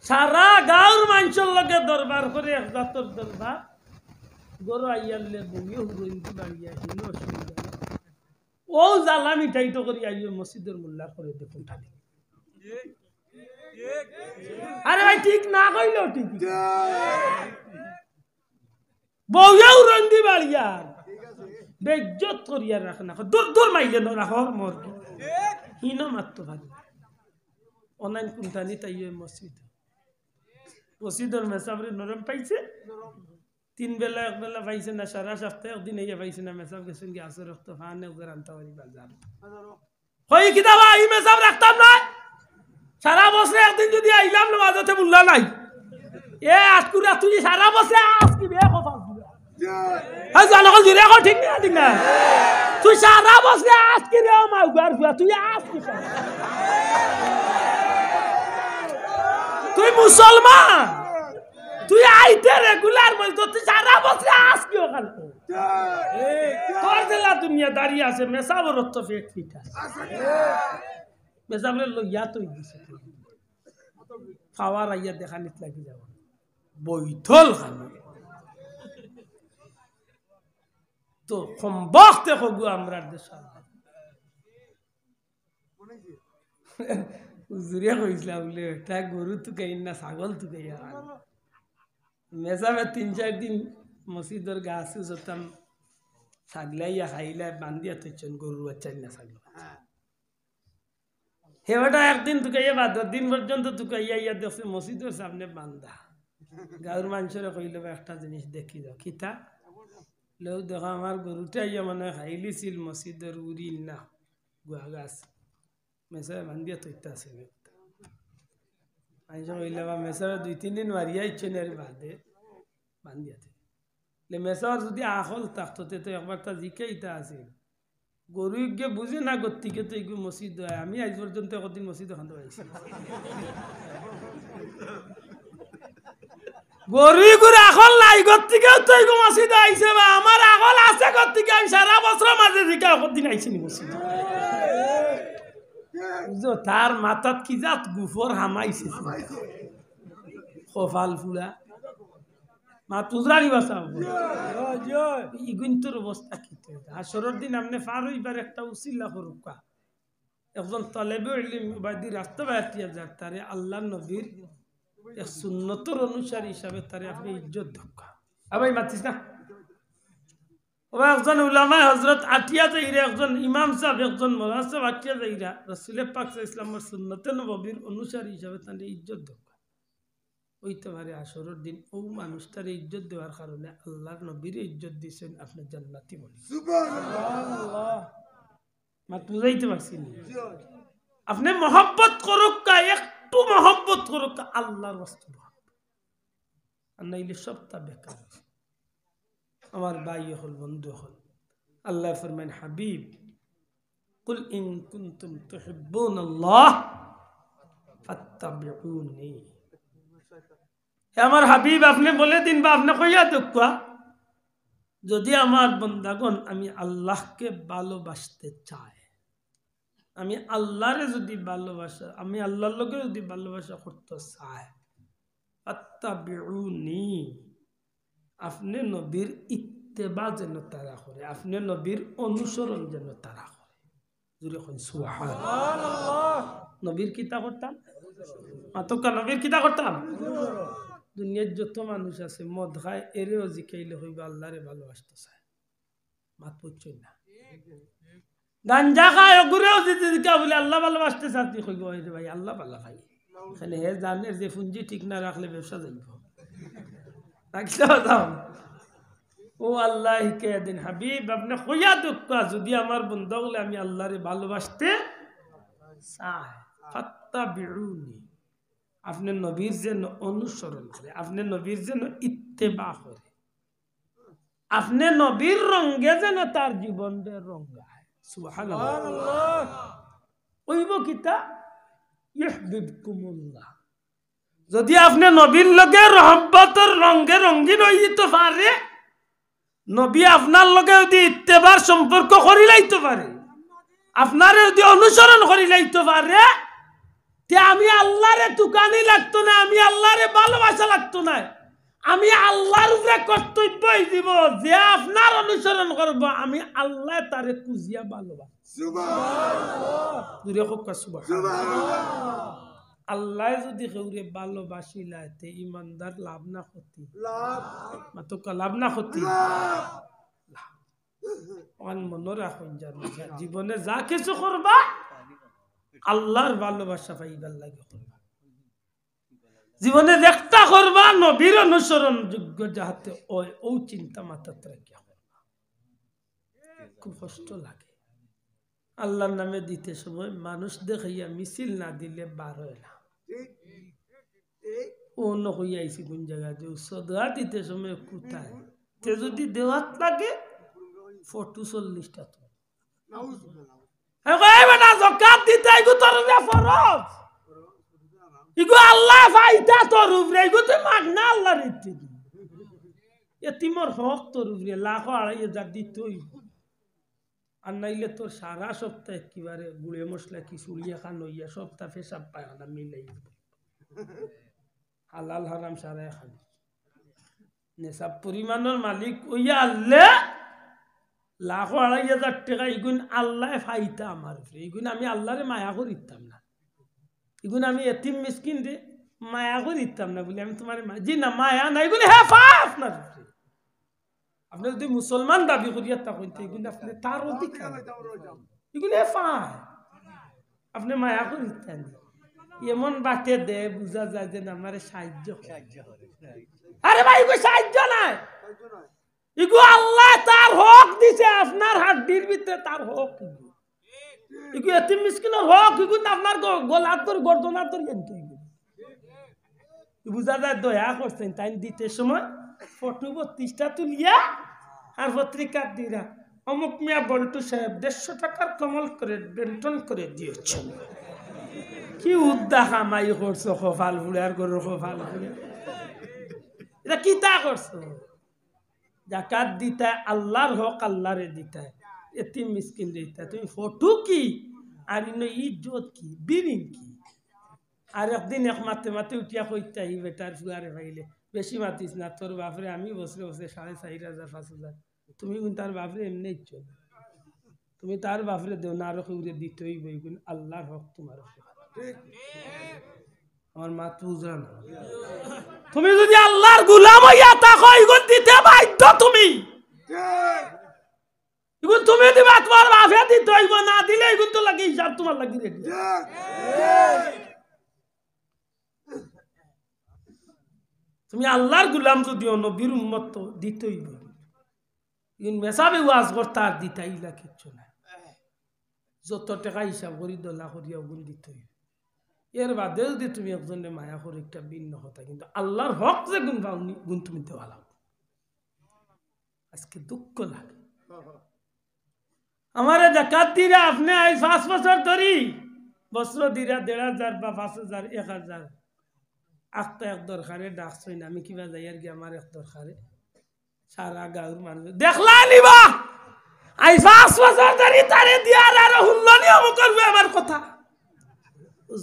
সারা গাঁর মানুষের লগে দরবার করে এক জাতর দরবার গরু আইয়ালে বমিও হুরইন্দি বাড়িয়া হিন অসুবিধা ও জ্বালা মিঠাইটো করি আইয়ে মসজিদের মোল্লা করে দেখুন ঠালি আরে ভাই ঠিক না কইলেও ঠিক বউয়া হুরইন্দি বাড়িয়া বেজ্জত করিয়া রাখ না দূর দূর মাইলে ন রাখ মোর হিন মাত্র ভালো অনলাইন কুন্তানি তাই মসজিদ মসজিদের মেসাবরে নরম পাইছে তিন বেলা এক বেলা পাইছে না সারা সপ্তাহে একদিন এই পাইছে না মেসাব গেছেন কি আসর রক্ত ফানে ওদের আনতে পারি বাজার হই কি দাবা এই মেসাব রাখতাম না সারা বছরে একদিন যদি আইলাম না মাঝতে মুল্লা নাই এ আটকুরা তুই সারা বছরে আজ কি বে কথা হ্যাঁ জানো কল জুরে কল ঠিক না ঠিক না তুই সারা বছরে আজ কি রে মাউ গার তুই আজ কি তুই মুসলমান তুই আইতে রেগুলার বলতো তুই সারা বছর আস কি ওখানে তোর জেলা দুনিয়া দাঁড়িয়ে আছে মেসাবর রক্ত ফেট ফিট আছে মেসাবরের লইয়া তুই দিছে খাওয়ার আইয়া দেখানিত লাগি যাব বইথল খানো তো সম্ভবতে হগু আমরা দেশ হুজুরে কইছিলা বলে এটা গরু তুকাই না ছাগল তুকাই মেসাবে 3-4 দিন মসজিদের গাছ যতাম ছাগলাইয়া খাইলা বান্ধিয়া তুইছেন গরু বাচ্চাই না ছাগল হেবাটা একদিন তুকাইয়া বাদ দিন পর্যন্ত তুকাইয়া ইয়া দেখছে মসজিদের সামনে বান্ধা গাঁর মানুষের কইল একটা জিনিস দেখি যাও কিতা লো দেখো আমার গরুটা ইয়া মানে খাইলিছিল মসজিদের উড়ি না গুয়া গাছ মেসা বান্ধিয়া তৈতে আছে মানুষ কইলে বা মেসার 2-3 দিন মারিয়া ইচ্ছেন আর বাদে বান্ধিয়া থাকে মেসার যদি আখল থাকতো তো একবার তা জিকাইতা আছে গরু গিয়ে বুঝে না গতিকে তো এগুলো মসজিদ হয় আমি আজ পর্যন্ত একদিন মসজিদ ওখান পাইছি গরু গুড় আখল নাই গতিকেও তো এগুলো মসজিদ আইছে বা আমার আখল আছে গতিকে আমি সারা বছর মাঝে জিকা একদিন আইছি মসজিদ তার মাথাত কি জাত গুফর হামাইছে কপাল ফুলা মা তুজরানি বাঁচাও ইগুন্তর অবস্থা কি আসরের দিন আপনি পার হইবার একটা উসিলা করুকা একজন তলেবে বাদি রাস্তা বাইয়া যার তারে আল্লাহ নবীর এক সুন্নতর অনুসারী হিসাবে তারে আপনি ইজ্জত ধক্কা আবার মাতিস না একজন উলামায়ে হযরত আটিয়া যাইরা একজন ইমাম সাহেব একজন মাওলানা সাহেব আটিয়া যাইরা রাসূল পাক ইসলামের সুন্নতে নববীর অনুসারী হিসাবে তাদের ইজ্জত দেওয়া হইতে পারে আসরের দিন ও মানুষটার ইজ্জত দেওয়ার কারণে আল্লাহর নবীর ইজ্জত দিয়েছেন আপনি জান্নাতি বলেন সুবহানাল্লাহ মাত্র বুঝাইতে পারছি না আপনি মহব্বত করুক কা একটু মহব্বত করুক কা আল্লাহর ওয়াস্তে আর নাইলে সবটা বেকার আমার ভাই হল বন্ধু হল আল্লাহ ফরমান হাবিব কুল ইন কুনতুম তুহিব্বুনাল্লাহ ফাত্তাবিউনি আমার হাবিব আপনি বলে দিন বা আপনি কইয়া দেখবা যদি আমার বান্দাগণ আমি আল্লাহকে ভালোবাসতে চাই আমি আল্লাহরে যদি ভালোবাসা আমি আল্লাহর লগে যদি ভালোবাসা করতে চাই ফাত্তাবিউনি আপনি নবীর ইত্তেবা যেন তারা করে আপনি নবীর অনুসরণ যেন তারা করে জুড়ে কই সুবহানাল্লাহ নবীর কিতা করতাম মাতকা নবীর কিতা করতাম দুনিয়ার যত মানুষ আছে মদ খায় এরেও জিকাইলে হইবে আল্লাহরে ভালোবাসতে চায় মাত বুঝছই না গাঞ্জা খায় ওগুরেও যদি জিকা বলে আল্লাহ ভালোবাসতে চাচ্ছি কইব রে ভাই আল্লাহ ভালো খাই খালি হে জানে যে পুঁজি ঠিক না রাখলে ব্যবসা যাইব ও আল্লাহ কে দিন হাবিব আপনি কইয়া দুঃখা যদি আমার বন্ধু বলে আমি আল্লাহরে ভালোবাসতে চাই ফাত্তাবিউনি আপনি নবীর যেন অনুসরণ করে আপনি নবীর যেন ইত্তেবা করে আপনি নবীর রঙে যেন তার জীবনের রঙায় সুবহানাল্লাহ ওইব কিতা ইউহিব্বুকুমুল্লাহ যদি আপনি নবীর লগে রহমতের রঙে রঙিন হইতে পারে নবী আপনার লগে যদি ইত্তেবার সম্পর্ক করি লাইতে পারে আপনারে যদি অনুসরণ করি লাইতে পারে তে আমি আল্লাহরে তুকানি লাগতো না আমি আল্লাহ করতো নাই আমি আল্লাহর উপরে কর্তব্য দিব যে আপনার অনুসরণ করব আমি আল্লাহ তারে কুজিয়া ভালোবাসি আল্লাহ যদি কেউরে ভালোবাসিলাইতে ইমানদার লাভ না ক্ষতি লাভ না ক্ষতি মনে রাখুন জীবনে যা কিছু করবা আল্লাহর ভালোবাসা পাইবার লাগে করবা জীবনে একটা করবা নবীর অনুসরণ যোগ্য যাহাতে ওই ও চিন্তা মাথাতে রাখিয়া করবা খুব কষ্ট লাগে আল্লাহর নামে দিতে সময় মানুষ দেখাইয়া মিছিল না দিলে বার হয় না ও নকইয়া আইসি কোন জায়গা যে সদা দিতে সময় কোথায় তে যদি দেওয়াত লাগে ফটো 40টা তো জকাত দিতে এগো তোর ফরজ এগো আল্লাহ ফাইদা তোর উপরে এগো তুই মাগ না আল্লাহর ইচ্ছে এতিমর হক তোর উপরে লাখ 2,500 দিতই আর নাইলে তোর সারা সপ্তাহ একেবারে গুড়ে মশলা কি চুড়িয়া খান হইয়া সপ্তাহ পেশাব পায়খানা মিলাই হালাল হারাম সারা খান নেশাব পরিমাণের মালিক হইয়া আল্লে লাখ 2,500 টাকা এগুন আল্লাহ ফাইতা আমার উপরে এগুন আমি আল্লাহরে মায়া করিতাম না এগুন আমি এতিম মিসকিন রে মায়া করিতাম না বলে আমি তোমার জি না মায়া না এগুলো হ্যাঁ পা আপনার উপরে আপনি যদি মুসলমান দাবি করিয়া থাকেন এগুলো আপনি তার অধিকার এগুলো পায় আপনি মায়া করিতেন এমন বাটে দে বুঝা যায় যে আমার সাহায্য আরে ভাই এগুলো সাহায্য নাই এগু আল্লাহ তার হক দিছে আপনার হাড্ডির ভিতরে তার হক এগু এতিম মিসকিনের হক এগু আপনার গলার তোর গর্দনার তোর কিন্তু বুঝা যায় দয়া করছেন তাই দিতে সময় ফটো 32টা তুলিয়া আর পত্রিকা দিরা অমুক মিয়া বল্টু সাহেব 150 টাকার কমল করে বেন্টন করে দিয়েছেন কি উদ্দা কামাই করছো কপাল ফুলে আর গরুর কপাল ফুলে এটা কি তা করছো জাকাত দিতে আল্লাহর হক আল্লাহরে দিতে এতিম মিসকিন দিতে তুমি ফটো কি আর ইজ্জত কি বিরিং কি আর একদিন এক মাতে মাতে উঠিয়া কইতে আই বেটার ফুয়ারে ভাইলে বেশি মাতিস না তোর বাপরে আমি বছরে বছরে 4,500 5,000 তুমি কিন্তু তার বাপরে এমনি ইচ্ছো তুমি তার বাপরে দেও না আরো কেউরে দিতেই বইগুন আল্লাহর হক তোমার আমার মা বুঝা না তুমি যদি আল্লাহর গোলাম হইয়া থাকো এগুন দিতে বাধ্য তুমি এগুন তুমি দিবা তোমার বাপে দিতে হইব না দিলে এগুন তো লাগে হিসাব তোমার লাগি রেডি তুমি আল্লাহর গোলাম যদি নবীর উম্মত তো দিতেই হইব ইন মেসাবে ওয়াজ করতে আর দিতেই না কিচ্ছু না যত টাকা হিসাব করি দলা করিয়া গুণ দিতেই এর বাদে যদি তুমি একজনে মায়া করে একটা ভিন্ন কথা কিন্তু আল্লাহর হক যে গুণ পাওনি গুণ তুমি দেওয়া লাগবে আজকে দুঃখ লাগে আমার জাকাত দিরা আপনি আজ 5 বছর ধরি বছর দিরা 1,500 বা 5,000 1,000 আখটা এক দরকারে ডাকছই না আমি কিবা যাই আর কি আমার এক দরকারে সারা গাঁর মানুষ দেখলা নিবা আই 5 বছর ধরে তারে দিয়ার আর হুল্লনি করবে আমার কথা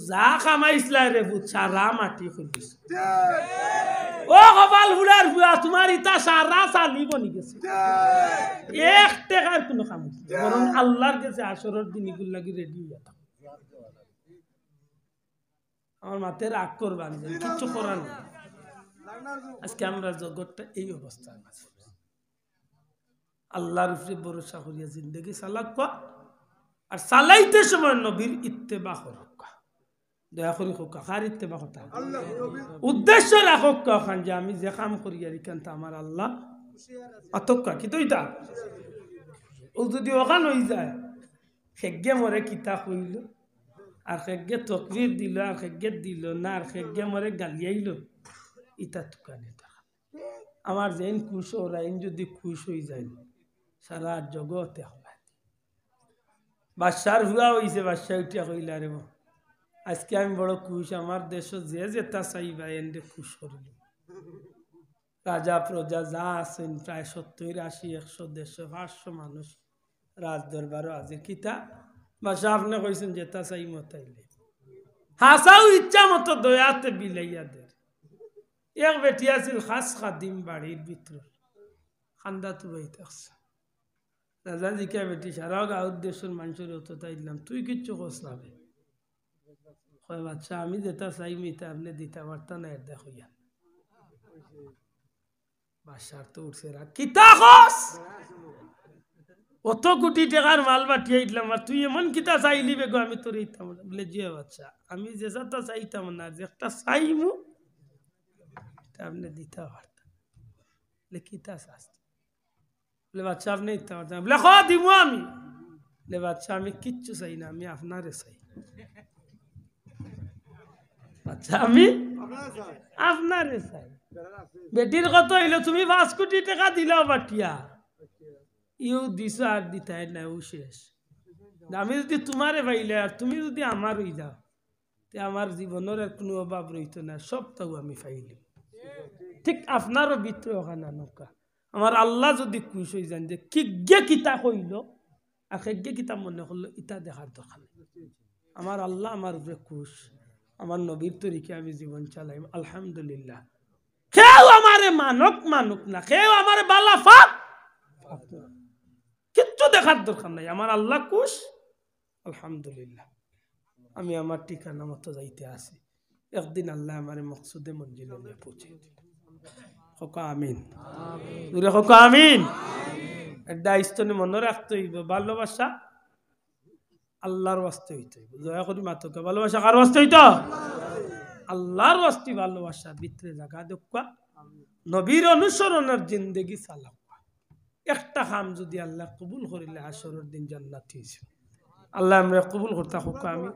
যা কামাইছলা রে বুঝ সারা মাটি খুলিস ও কপাল ফুলার বুয়া তোমার ইতা সারা চালি বনি গেছে 1 টাকার কোনো কাম বরং আল্লাহর কাছে আসরের দিন এগুলো লাগি রেডি হইয়া থাক আমার মাতে রাগ করবান কিচ্ছু করার না আজকে আমরা জগৎটা এই অবস্থায় আছে আল্লাহর উপরে ভরসা করিয়া জিন্দগি চালাক আর চালাইতে সময় নবীর ইত্তেবা করক দয়া করি হোক কার ইত্তেবা কথা উদ্দেশ্য রাখক খান যে আমি যে কাম করি আর এখানটা আমার আল্লাহ অতক্কা কি তো এটা ও যদি ওখান হয়ে যায় সেগে মরে কিতা কইল আর সেগে তকবির দিল আর সেগে দিল না আর সেগে মরে গালিয়াইল ইটা তুকানে আমার যেন খুশ ওরা যদি খুশ হয়ে যায় সারা জগতে হবে বাদশার হুয়া হয়েছে বাদশাহ উঠিয়া কইলা রে আজকে আমি বড় খুশ আমার দেশ যে যেটা চাইবা এনে খুশ করিল রাজা প্রজা যা আছেন প্রায় 70 80 100 150 500 মানুষ রাজ দরবারও আছে কিতা বাদশাহ আপনি কইছেন যেটা চাই মতাইলে হাসাও ইচ্ছা মতো দয়াতে বিলাইয়া দে এক বেটি আছিল খাস খাদিম বাড়ির ভিতর খান্দা তো বই থাকছে দাদা জিকা বেটি সারা গাঁত দেশের মানুষের অত তাইলাম তুই কিচ্ছু কস না কয় বাচ্চা আমি যেটা চাই মিতা আপনি দিতে পারতাম না এর দেখো ইয়া বাসার তো উঠছে রা কিতা কস অত কোটি টাকার মাল বাটিয়ে দিলাম আর তুই এমন কিতা চাইলি বেগো আমি তোর ইতাম বলে জি বাচ্চা আমি যে যাতা চাইতাম না যে একটা চাইমু আপনি দিতে পারতাম বলে কিতা শাস্তি বলে বাচ্চা আপনি দিতে পারতাম বলে খ দিব আমি বলে বাচ্চা আমি কিচ্ছু চাই না আমি আপনারে চাই বাচ্চা আমি আপনারে চাই বেটির কত হইলো তুমি 5 কোটি টাকা দিলাও বাটিয়া ইউ দিছ আর দিতাই না ও শেষ আমি যদি তোমারে পাইলে আর তুমি যদি আমার হয়ে যাও তে আমার জীবনের আর কোনো অভাব রইতো না সবটাও আমি পাইলি ঠিক আপনারও ভিতরে ওখানে নৌকা আমার আল্লাহ যদি খুশ হয়ে যান যে কি গে কিতা কইল আর গে কিতা মনে করলো ইটা দেখার দরকার নেই আমার আল্লাহ আমার উপরে খুশ আমার নবীর তরিকে আমি জীবন চালাই আলহামদুলিল্লাহ কেউ আমারে মানুক না কেউ আমারে বালা ফাক কিচ্ছু দেখার দরকার নাই আমার আল্লাহ খুশ আলহামদুলিল্লাহ আমি আমার ঠিকানা মতো যাইতে আসি একদিন আল্লাহ আমার মকসুদে মঞ্জিলে নিয়ে পৌঁছে দিল আমিন আমিন দায়িত্বনে মনে রাখতে হইব ভালোবাসা আল্লাহর ওয়াস্তে হইতে হইব দয়া করি মাতকে ভালোবাসা কার ওয়াস্তে হইত আল্লাহর ওয়াস্তে ভালোবাসা ভিতরে জায়গা দেখা নবীর অনুসরণের জিন্দেগি চালাও একটা কাম যদি আল্লাহ কবুল করিলে আসরের দিন জান্নাত হইছে আল্লাহ আমরা কবুল করতে হোক আমি